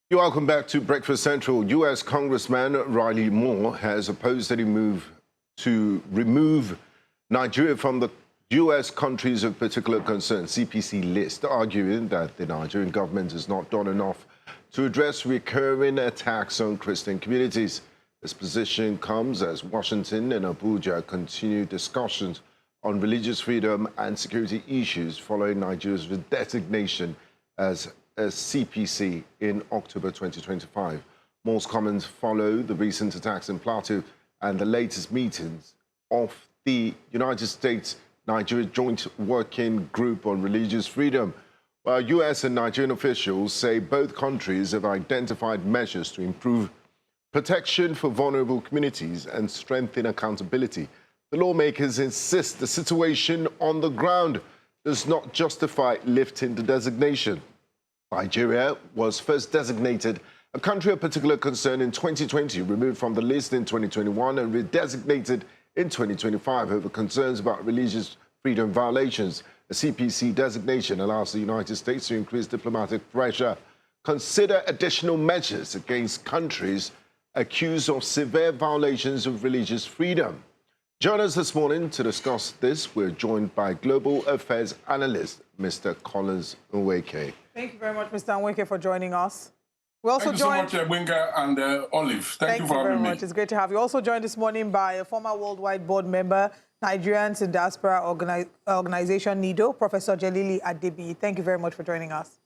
You're welcome back to Breakfast Central. U.S. Congressman Riley Moore has opposed any move to remove Nigeria from the U.S. countries of particular concern, CPC list, arguing that the Nigerian government has not done enough to address recurring attacks on Christian communities. This position comes as Washington and Abuja continue discussions on religious freedom and security issues following Nigeria's redesignation as a CPC in October 2025. Moore's comments follow the recent attacks in Plateau and the latest meetings of the United States-Nigeria Joint Working Group on Religious Freedom. While U.S. and Nigerian officials say both countries have identified measures to improve protection for vulnerable communities and strengthen accountability, the lawmakers insist the situation on the ground does not justify lifting the designation. Nigeria was first designated a country of particular concern in 2020, removed from the list in 2021 and redesignated in 2025 over concerns about religious freedom violations. A CPC designation allows the United States to increase diplomatic pressure, consider additional measures against countries accused of severe violations of religious freedom. Join us this morning to discuss this. We're joined by Global Affairs Analyst, Mr. Collins Nweke. Thank you very much, Mr. Nweke, for joining us. We also Thank you so much, Wenga and Olive. Thank you for having me. Thank you very much. It's great to have you. Also joined this morning by a former worldwide board member, Nigerians in Diaspora Organization, NIDO, Professor Jelili Adebi. Thank you very much for joining us.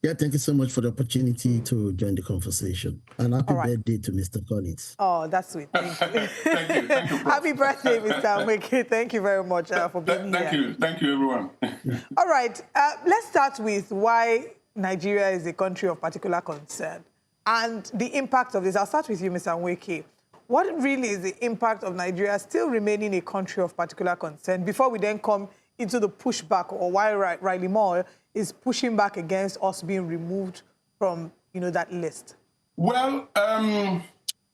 Yeah, thank you so much for the opportunity to join the conversation. And happy birthday to Mr. Collins. Oh, that's sweet. Thank you. Thank you. Thank you, Happy birthday, Mr. Nweke. Thank you very much for being here. Thank you, everyone. All right, let's start with why Nigeria is a country of particular concern and the impact of this. I'll start with you, Mr. Nweke. What really is the impact of Nigeria still remaining a country of particular concern before we then come into the pushback, or why Riley Moore is pushing back against us being removed from, that list? Well,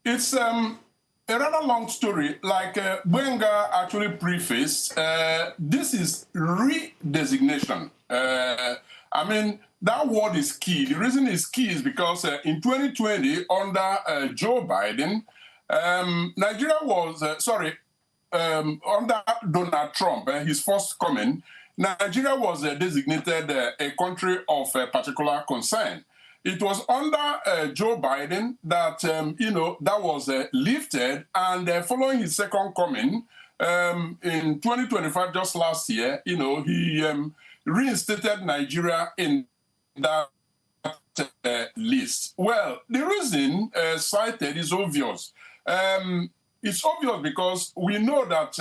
it's a rather long story. Like Wenga actually prefaced, this is redesignation. I mean, that word is key. The reason it's key is because in 2020, under Joe Biden, Nigeria was, under Donald Trump, his first coming, Nigeria was designated a country of particular concern. It was under Joe Biden that, that was lifted, and following his second coming, in 2025, just last year, he reinstated Nigeria in that list. Well, the reason cited is obvious. It's obvious because we know that,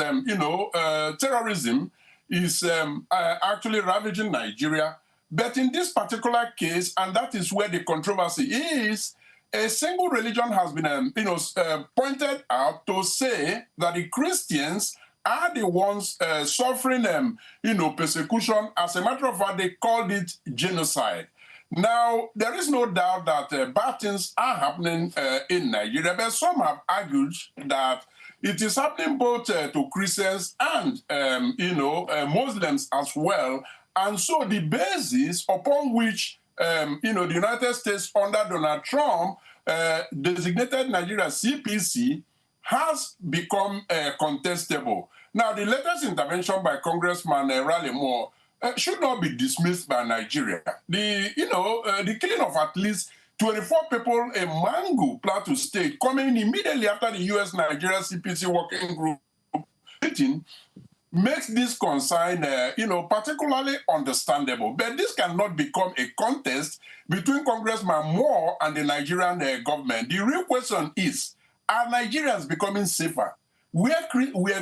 terrorism is actually ravaging Nigeria. But in this particular case, and that is where the controversy is, a single religion has been, pointed out to say that the Christians are the ones suffering, persecution. As a matter of fact, they called it genocide. Now, there is no doubt that bad things are happening in Nigeria, but some have argued that it is happening both to Christians and, Muslims as well. And so the basis upon which, the United States under Donald Trump designated Nigeria CPC has become contestable. Now, the latest intervention by Congressman Riley Moore should not be dismissed by Nigeria. The killing of at least 24 people in Mangu, Plateau State, coming immediately after the U.S.-Nigeria CPC working group meeting, makes this concern, particularly understandable. But this cannot become a contest between Congressman Moore and the Nigerian government. The real question is, are Nigerians becoming safer? Where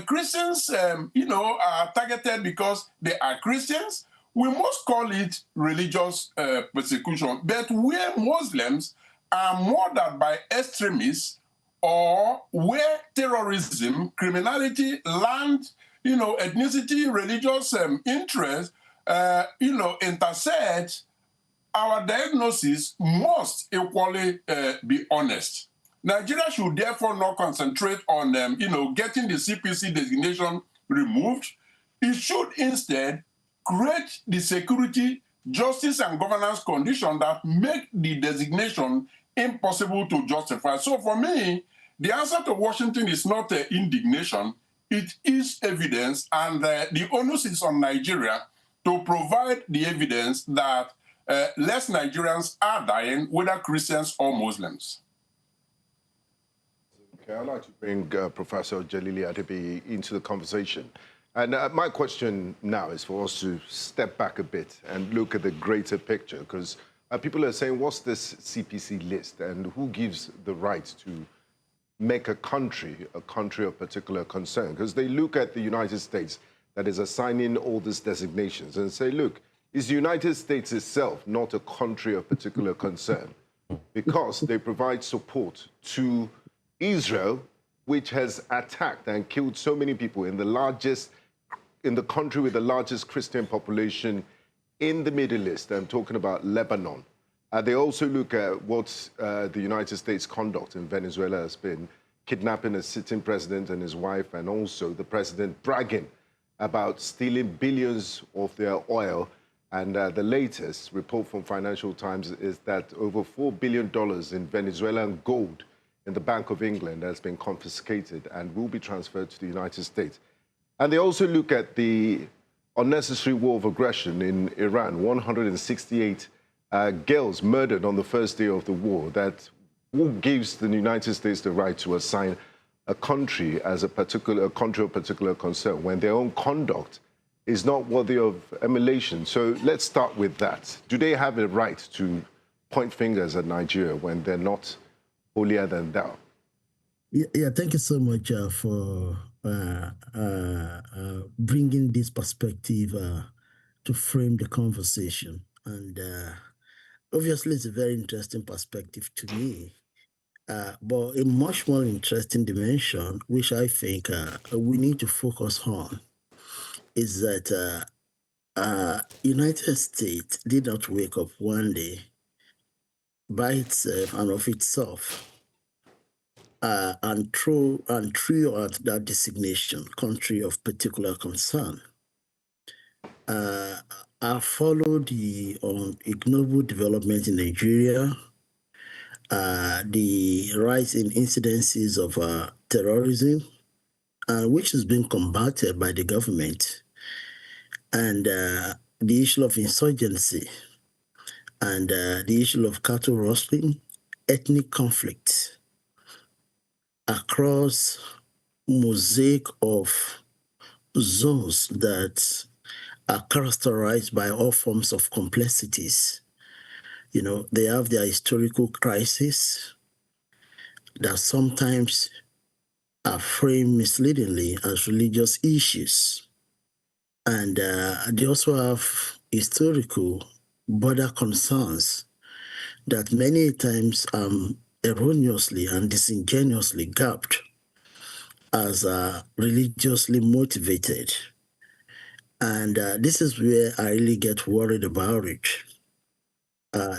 Christians, are targeted because they are Christians, we must call it religious persecution. But where Muslims are murdered by extremists, or where terrorism, criminality, land, ethnicity, religious interest, intersect, our diagnosis must equally be honest. Nigeria should therefore not concentrate on, getting the CPC designation removed. It should instead create the security justice and governance conditions that make the designation impossible to justify. So for me, the answer to Washington is not indignation, it is evidence, and the onus is on Nigeria to provide the evidence that less Nigerians are dying, whether Christians or Muslims. Okay, I'd like to bring Professor Jalili Adebi into the conversation. And my question now is for us to step back a bit and look at the greater picture, because people are saying, what's this CPC list and who gives the right to make a country of particular concern? Because they look at the United States that is assigning all these designations and say, look, is the United States itself not a country of particular concern? Because they provide support to Israel, which has attacked and killed so many people in the country with the largest Christian population in the Middle East. I'm talking about Lebanon. They also look at what the United States conduct in Venezuela has been, kidnapping a sitting president and his wife, and also the president bragging about stealing billions of their oil. And the latest report from Financial Times is that over $4 billion in Venezuelan gold in the Bank of England has been confiscated and will be transferred to the United States. And they also look at the unnecessary war of aggression in Iran, 168 girls murdered on the first day of the war. That who gives the United States the right to assign a country as a country of particular concern when their own conduct is not worthy of emulation? So let's start with that. Do they have a right to point fingers at Nigeria when they're not holier than thou? Yeah, thank you so much for bringing this perspective to frame the conversation. And obviously, it's a very interesting perspective to me. But a much more interesting dimension, which I think we need to focus on, is that United States did not wake up one day by itself and of itself and threw out that designation, country of particular concern. I followed the ignoble development in Nigeria, the rise in incidences of terrorism, which has been combated by the government, and the issue of insurgency, and the issue of cattle rustling, ethnic conflicts across mosaic of zones that are characterized by all forms of complexities. You know, they have their historical crises that sometimes are framed misleadingly as religious issues. And they also have historical border concerns that many times erroneously and disingenuously gapped as religiously motivated. And this is where I really get worried about it,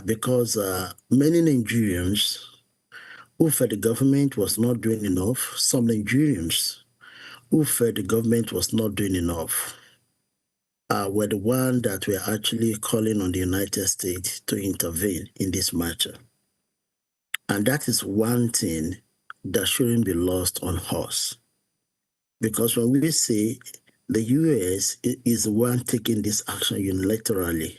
because many Nigerians who felt the government was not doing enough, some Nigerians who felt the government was not doing enough, were the ones that were actually calling on the United States to intervene in this matter. And that is one thing that shouldn't be lost on us. Because when we say the U.S. is the one taking this action unilaterally,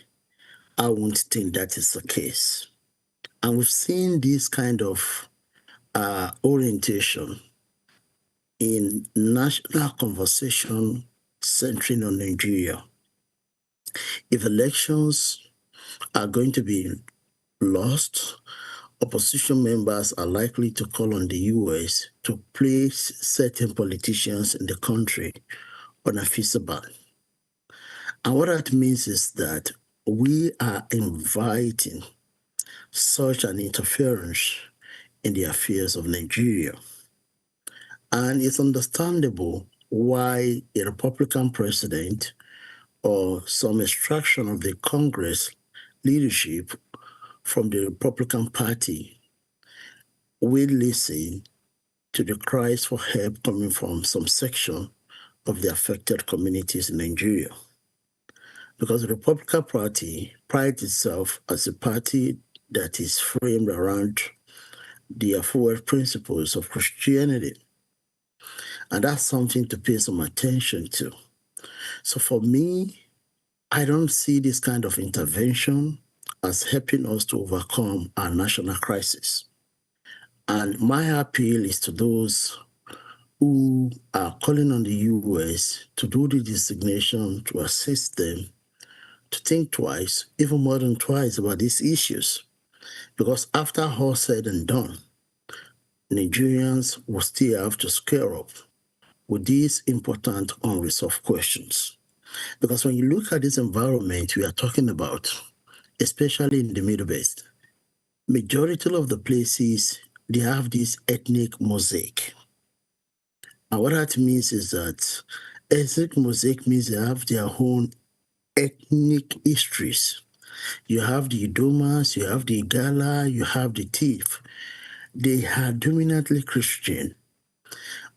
I won't think that is the case. And we've seen this kind of orientation in national conversation centering on Nigeria. If elections are going to be lost, opposition members are likely to call on the U.S. to place certain politicians in the country on a visa ban. And what that means is that we are inviting such an interference in the affairs of Nigeria. And it's understandable why a Republican president or some extraction of the Congress leadership from the Republican Party will listen to the cries for help coming from some section of the affected communities in Nigeria. because the Republican Party prides itself as a party that is framed around the forward principles of Christianity. And that's something to pay some attention to. So for me, I don't see this kind of intervention as helping us to overcome our national crisis. And my appeal is to those who are calling on the U.S. to do the designation, to assist them to think twice, even more than twice, about these issues. Because after all said and done, Nigerians will still have to square up with these important unresolved questions. Because when you look at this environment we are talking about, especially in the Middle East, majority of the places, they have this ethnic mosaic. And what that means is that ethnic mosaic means they have their own ethnic histories. You have the Idomas, you have the Igala, you have the Tiv. They are dominantly Christian,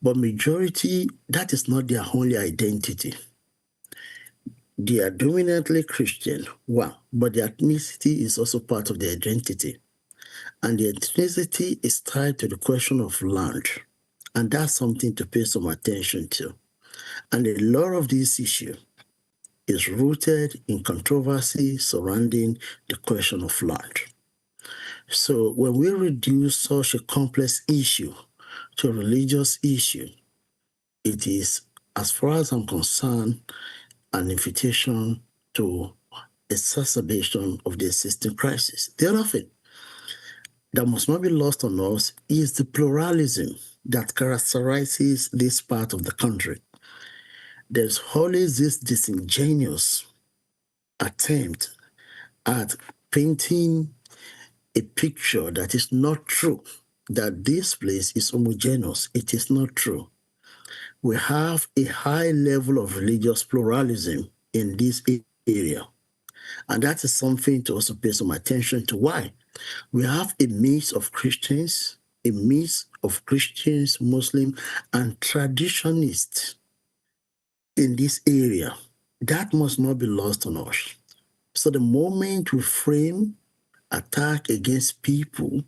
but majority, that is not their only identity. They are dominantly Christian, one, but their ethnicity is also part of their identity. And the ethnicity is tied to the question of land. And that's something to pay some attention to. And a lot of this issue is rooted in controversy surrounding the question of land. So when we reduce such a complex issue to a religious issue, it is, as far as I'm concerned, an invitation to exacerbation of the existing crisis. The other thing that must not be lost on us is the pluralism that characterizes this part of the country. There's always this disingenuous attempt at painting a picture that is not true, that this place is homogeneous. It is not true. We have a high level of religious pluralism in this area. And that is something to also pay some attention to. Why? We have a mix of Christians, Muslim, and traditionists in this area. That must not be lost on us. So the moment we frame attack against people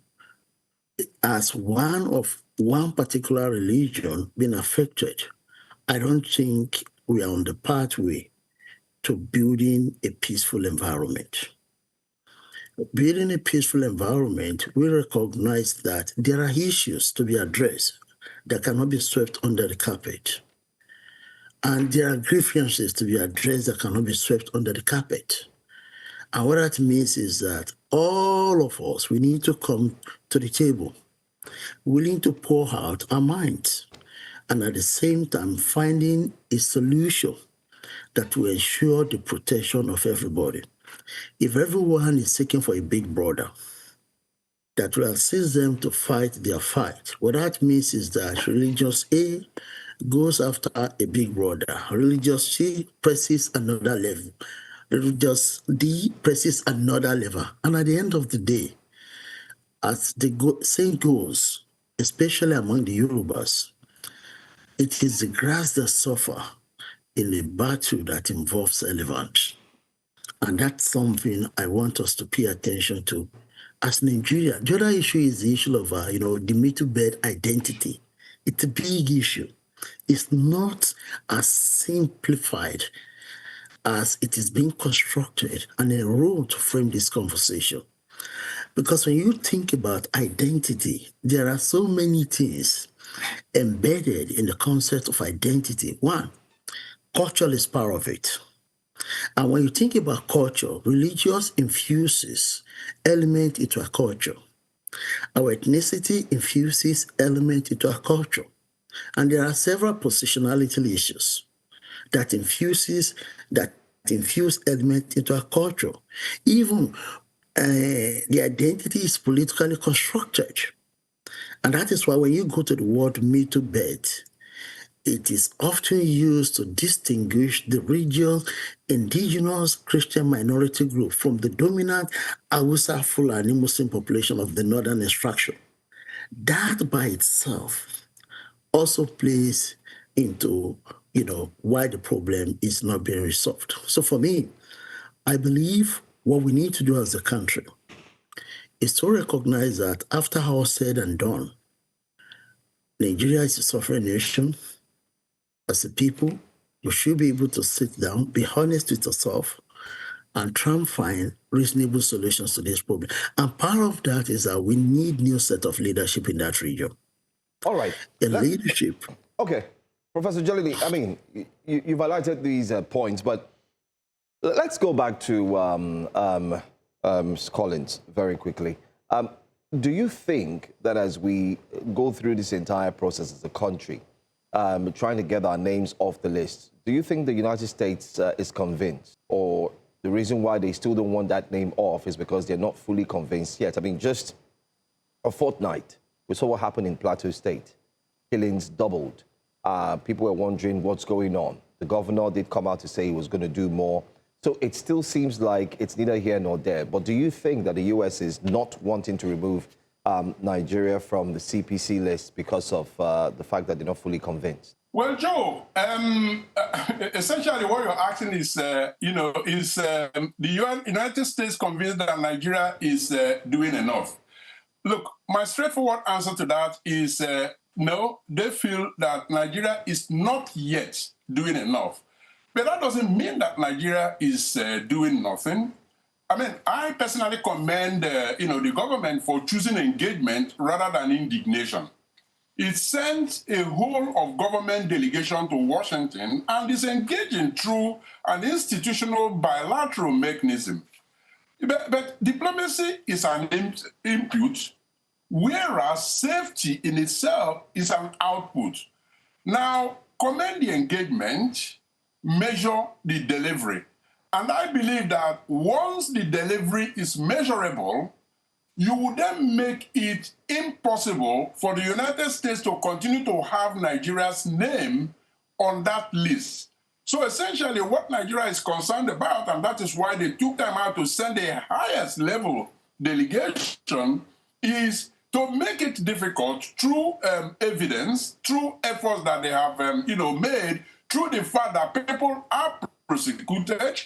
as one particular religion being affected, I don't think we are on the pathway to building a peaceful environment. Building a peaceful environment, we recognize that there are issues to be addressed that cannot be swept under the carpet. And there are grievances to be addressed that cannot be swept under the carpet. And what that means is that all of us, we need to come to the table, willing to pour out our minds, and at the same time finding a solution that will ensure the protection of everybody. If everyone is seeking for a big brother that will assist them to fight their fight, what that means is that religious A goes after a big brother, religious C presses another level, religious D presses another level. And at the end of the day, as the saying goes, especially among the Yorubas, it is the grass that suffer in a battle that involves elephants. And that's something I want us to pay attention to as Nigeria. The other issue is the issue of, the middle belt identity. It's a big issue. It's not as simplified as it is being constructed and a role to frame this conversation. Because when you think about identity, there are so many things embedded in the concept of identity. One, culture is part of it. And when you think about culture, religious infuses element into our culture. Our ethnicity infuses element into our culture. And there are several positionality issues that infuse element into our culture. Even the identity is politically constructed. And that is why when you go to the word middle belt, it is often used to distinguish the regional indigenous Christian minority group from the dominant Hausa Fulani Muslim population of the northern extraction. That by itself also plays into, why the problem is not being resolved. So for me, I believe what we need to do as a country is to recognize that after all said and done, Nigeria is a sovereign nation. As a people, we should be able to sit down, be honest with ourselves, and try and find reasonable solutions to this problem. And part of that is that we need new set of leadership in that region. All right. Leadership. Okay. Professor Jolini, I mean, you've highlighted these points, but let's go back to Collins very quickly. Do you think that as we go through this entire process as a country, trying to get our names off the list, do you think the United States is convinced? Or the reason why they still don't want that name off is because they're not fully convinced yet? I mean, just a fortnight, we saw what happened in Plateau State. Killings doubled. People were wondering what's going on. The governor did come out to say he was going to do more. So it still seems like it's neither here nor there. But do you think that the U.S. is not wanting to remove Nigeria from the CPC list because of the fact that they're not fully convinced? Well, Joe, essentially what you're asking is, is the United States convinced that Nigeria is doing enough? Look, my straightforward answer to that is no, they feel that Nigeria is not yet doing enough. But that doesn't mean that Nigeria is doing nothing. I mean, I personally commend, the government for choosing engagement rather than indignation. It sent a whole of government delegation to Washington and is engaging through an institutional bilateral mechanism. But diplomacy is an input, whereas safety in itself is an output. Now, commend the engagement, measure the delivery. And I believe that once the delivery is measurable, you would then make it impossible for the United States to continue to have Nigeria's name on that list. So essentially what Nigeria is concerned about, and that is why they took time out to send the highest level delegation, is to make it difficult through evidence, through efforts that they have made, through the fact that people are prosecuted,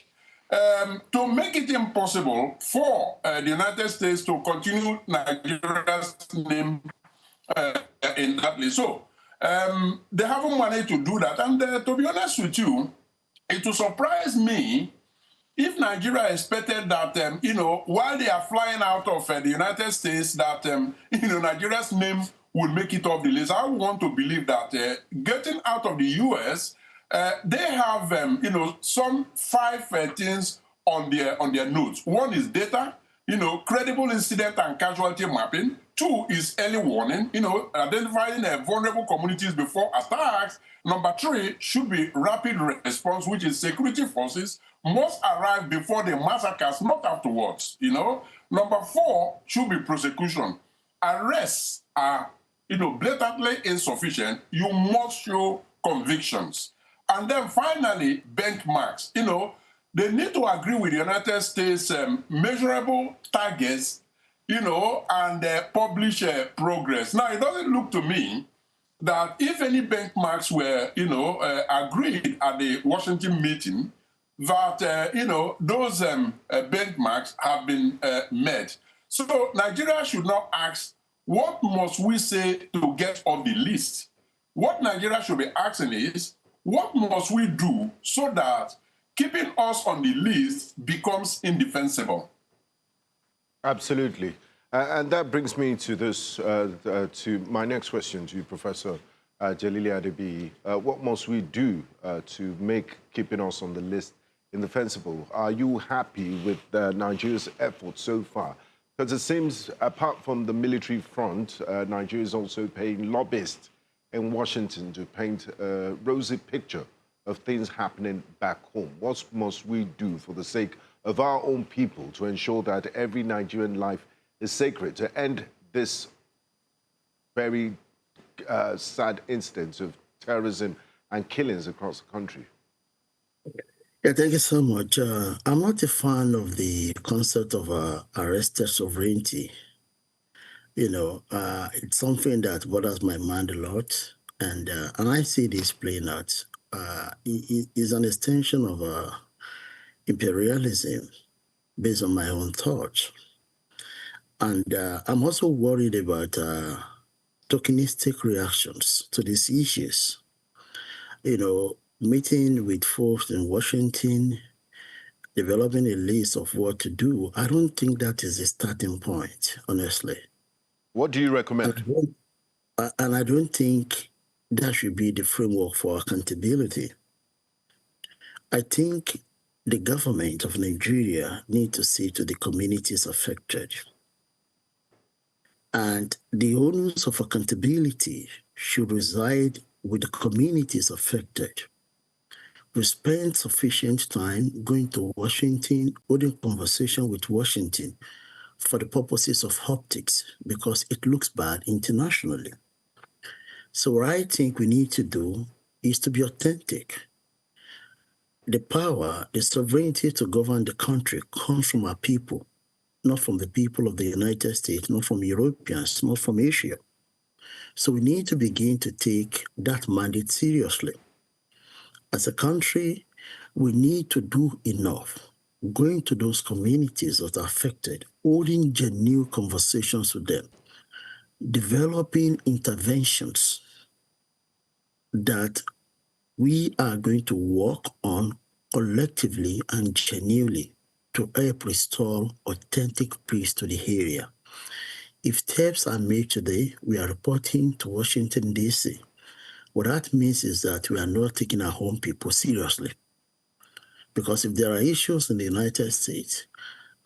to make it impossible for the United States to continue Nigeria's name in that list. So they haven't managed to do that. And to be honest with you, it will surprise me if Nigeria expected that, while they are flying out of the United States, that, Nigeria's name will make it off the list. I want to believe that getting out of the U.S., they have, some 5 things on their notes. One is data, credible incident and casualty mapping. 2 is early warning, identifying vulnerable communities before attacks. Number 3 should be rapid response, which is security forces must arrive before the massacres, not afterwards. Number 4 should be prosecution. Arrests are, blatantly insufficient. You must show convictions. And then finally, benchmarks. They need to agree with the United States measurable targets, and publish progress. Now, it doesn't look to me that if any benchmarks were, agreed at the Washington meeting, that, those benchmarks have been met. So Nigeria should not ask, what must we say to get off the list? What Nigeria should be asking is, what must we do so that keeping us on the list becomes indefensible? Absolutely. And that brings me to this, to my next question to you, Professor Jalili Adebiyi. What must we do to make keeping us on the list indefensible? Are you happy with Nigeria's efforts so far? Because it seems, apart from the military front, Nigeria is also paying lobbyists in Washington to paint a rosy picture of things happening back home. What must we do for the sake of our own people to ensure that every Nigerian life is sacred, to end this very sad instance of terrorism and killings across the country? Yeah, thank you so much. I'm not a fan of the concept of arrested sovereignty. It's something that bothers my mind a lot, and I see this playing out. It is an extension of imperialism based on my own thoughts. And I'm also worried about tokenistic reactions to these issues. You know, meeting with folks in Washington, developing a list of what to do, I don't think that is a starting point, honestly. What do you recommend? And I don't think that should be the framework for accountability. I think the government of Nigeria need to see to the communities affected. And the onus of accountability should reside with the communities affected. We spent sufficient time going to Washington, holding conversation with Washington for the purposes of optics, because it looks bad internationally. So what I think we need to do is to be authentic. The power, the sovereignty to govern the country comes from our people, not from the people of the United States, not from Europeans, not from Asia. So we need to begin to take that mandate seriously. As a country, we need to do enough going to those communities that are affected, holding genuine conversations with them, developing interventions that we are going to work on collectively and genuinely to help restore authentic peace to the area. If steps are made today, we are reporting to Washington, D.C. What that means is that we are not taking our own people seriously. Because if there are issues in the United States,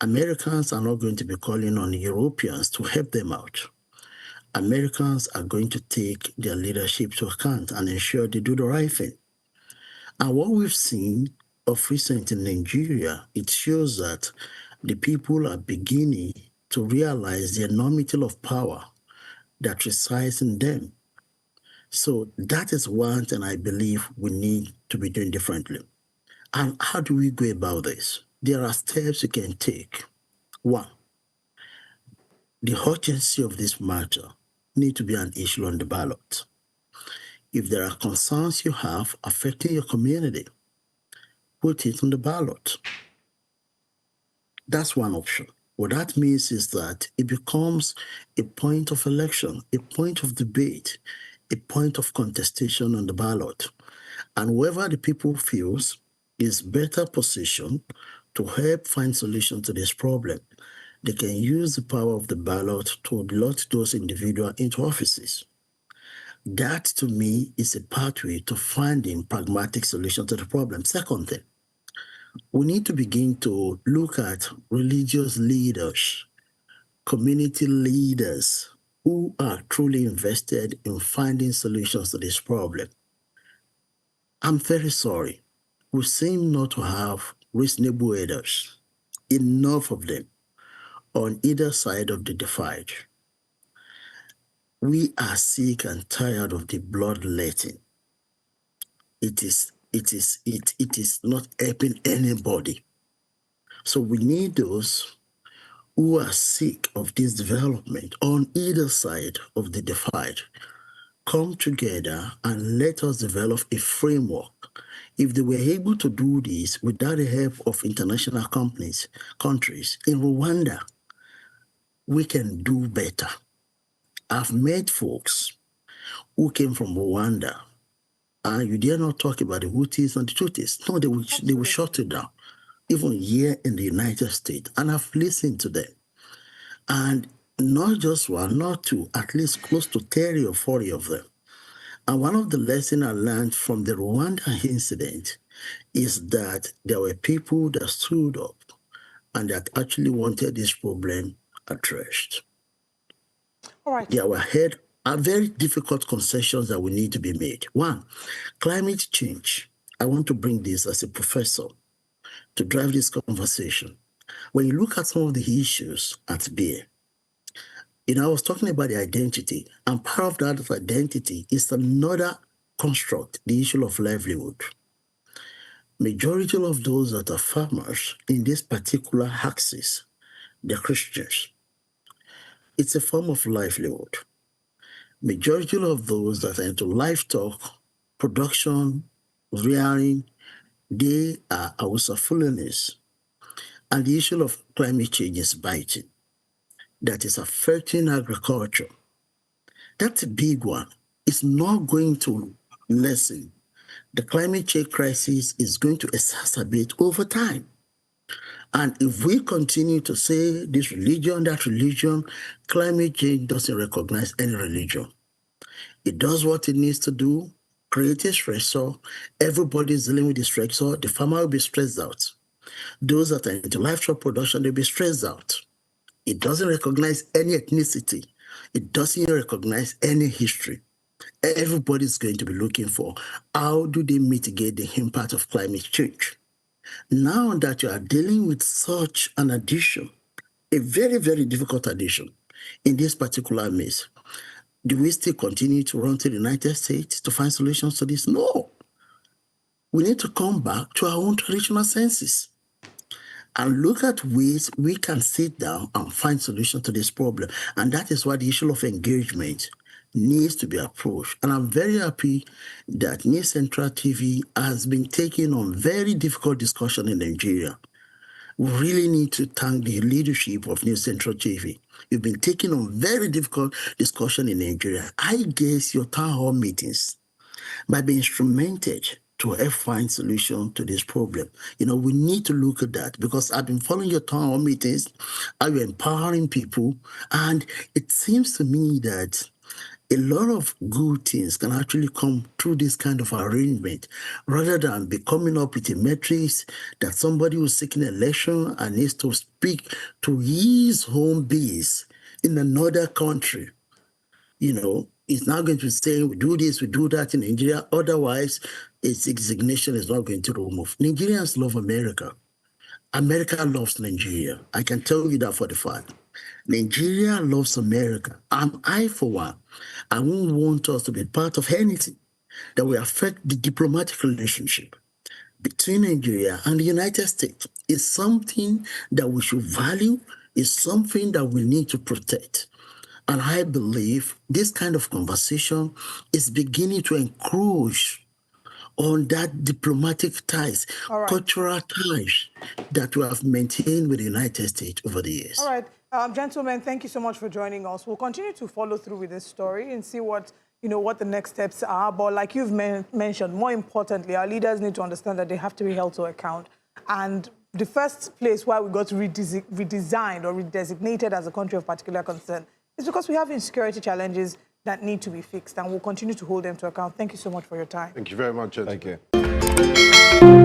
Americans are not going to be calling on Europeans to help them out. Americans are going to take their leadership to account and ensure they do the right thing. And what we've seen of recent in Nigeria, it shows that the people are beginning to realize the enormity of power that resides in them. So that is one thing I believe we need to be doing differently. And how do we go about this? There are steps you can take. One, the urgency of this matter need to be an issue on the ballot. If there are concerns you have affecting your community, put it on the ballot. That's one option. What that means is that it becomes a point of election, a point of debate, a point of contestation on the ballot. And whoever the people feels is better positioned to help find solution to this problem, they can use the power of the ballot to elect those individuals into offices. That, to me, is a pathway to finding pragmatic solution to the problem. Second thing, we need to begin to look at religious leaders, community leaders who are truly invested in finding solutions to this problem. I'm very sorry. We seem not to have reasonable leaders, enough of them, on either side of the divide. We are sick and tired of the bloodletting. It is not helping anybody. So we need those who are sick of this development on either side of the divide come together and let us develop a framework. If they were able to do this without the help of international countries in Rwanda, we can do better. I've met folks who came from Rwanda, and you dare not talk about the Houthis and the Tutsis. No, they will shut it down, even here in the United States. And I've listened to them. And not just one, not two, at least close to 30 or 40 of them. And one of the lessons I learned from the Rwanda incident is that there were people that stood up and that actually wanted this problem addressed. All right. Yeah, we had very difficult concessions that will need to be made. One, climate change. I want to bring this as a professor to drive this conversation. When you look at some of the issues at bear, I was talking about the identity, and part of that identity is another construct, the issue of livelihood. Majority of those that are farmers in this particular axis, they're Christians. It's a form of livelihood. Majority of those that are into livestock, production, rearing, They are Hausa Fulanis. And the issue of climate change is biting. That is affecting agriculture. That's a big one. It's not going to lessen. The climate change crisis is going to exacerbate over time. And if we continue to say this religion, that religion, climate change doesn't recognize any religion. It does what it needs to do, create a stressor. Everybody's dealing with the stressor. The farmer will be stressed out. Those that are into livestock production, they'll be stressed out. It doesn't recognize any ethnicity. It doesn't recognize any history. Everybody's going to be looking for how do they mitigate the impact of climate change. Now that you are dealing with such an addition, a very, very difficult addition in this particular maze, do we still continue to run to the United States to find solutions to this? No. We need to come back to our own traditional senses and look at ways we can sit down and find solutions to this problem. And that is why the issue of engagement needs to be approached. And I'm very happy that News Central TV has been taking on very difficult discussion in Nigeria. We really need to thank the leadership of News Central TV. You've been taking on very difficult discussion in Nigeria. I guess your town hall meetings might be instrumented to help find solution to this problem. We need to look at that because I've been following your town hall meetings, how you're empowering people, and it seems to me that a lot of good things can actually come through this kind of arrangement rather than be coming up with a matrix that somebody who's seeking election and needs to speak to his home base in another country. It's not going to say we do this, we do that in Nigeria. Otherwise, its resignation is not going to move. Nigerians love America. America loves Nigeria. I can tell you that for the fact. Nigeria loves America. And I, for one, I won't want us to be part of anything that will affect the diplomatic relationship between Nigeria and the United States. It's something that we should value. It's something that we need to protect. And I believe this kind of conversation is beginning to encroach on that diplomatic ties, cultural ties that we have maintained with the United States over the years. All right. Gentlemen, thank you so much for joining us. We'll continue to follow through with this story and see what the next steps are. But like you've mentioned, more importantly, our leaders need to understand that they have to be held to account. And the first place why we got redesigned or redesignated as a country of particular concern is because we have insecurity challenges that need to be fixed, and we'll continue to hold them to account. Thank you so much for your time. Thank you very much, gentlemen. Thank you.